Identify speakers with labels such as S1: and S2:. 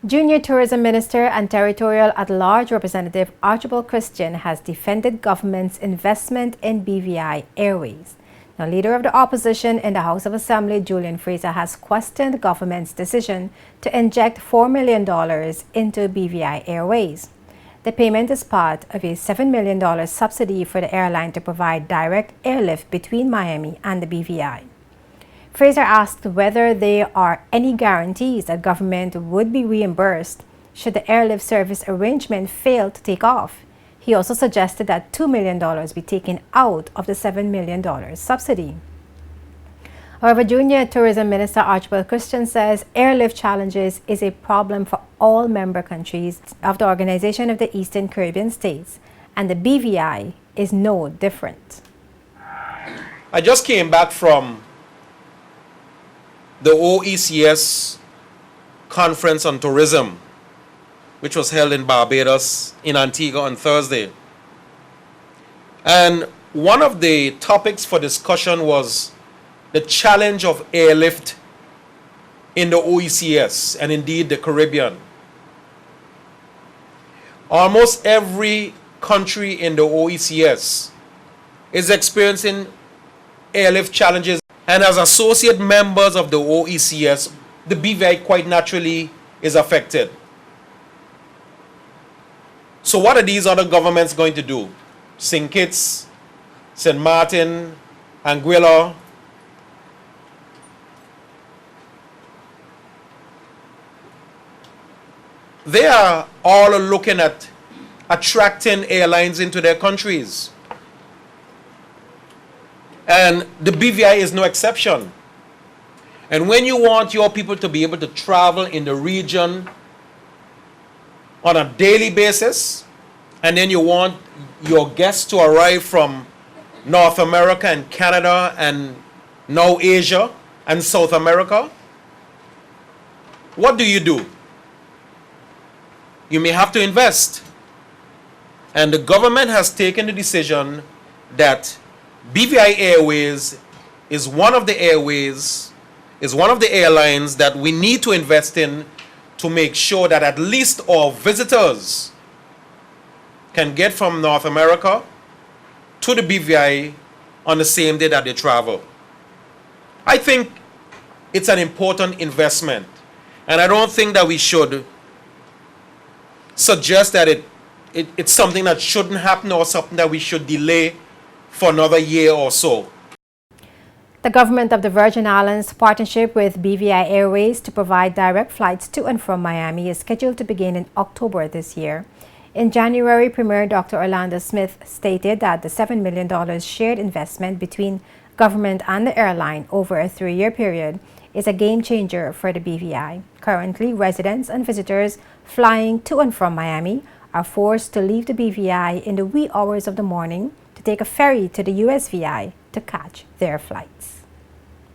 S1: Junior Tourism Minister and Territorial at-Large Representative Archibald Christian has defended government's investment in BVI Airways. Now, Leader of the Opposition in the House of Assembly, Julian Fraser, has questioned the government's decision to inject $4 million into BVI Airways. The payment is part of a $7 million subsidy for the airline to provide direct airlift between Miami and the BVI. Fraser asked whether there are any guarantees that government would be reimbursed should the airlift service arrangement fail to take off. He also suggested that $2 million be taken out of the $7 million subsidy. However, Junior Tourism Minister Archibald Christian says airlift challenges is a problem for all member countries of the Organization of the Eastern Caribbean States, and the BVI is no different.
S2: I just came back from the OECS Conference on Tourism, which was held in Barbados, in Antigua on Thursday. And one of the topics for discussion was the challenge of airlift in the OECS and indeed the Caribbean. Almost every country in the OECS is experiencing airlift challenges. And as associate members of the OECS, the BVI quite naturally is affected. So what are these other governments going to do? St. Kitts, St. Martin, Anguilla. They are all looking at attracting airlines into their countries. And the BVI is no exception. And when you want your people to be able to travel in the region on a daily basis, and then you want your guests to arrive from North America and Canada and now Asia and South America, what do? You may have to invest. And the government has taken the decision that BVI Airways is one of the airlines that we need to invest in to make sure that at least all visitors can get from North America to the BVI on the same day that they travel. I think it's an important investment, and I don't think that we should suggest that it's something that shouldn't happen or something that we should delay for another year or so.
S1: The government of the Virgin Islands' partnership with BVI Airways to provide direct flights to and from Miami is scheduled to begin in October this year. In January, Premier Dr. Orlando Smith stated that the $7 million shared investment between government and the airline over a 3-year period is a game changer for the BVI. Currently, residents and visitors flying to and from Miami are forced to leave the BVI in the wee hours of the morning to take a ferry to the USVI to catch their flights.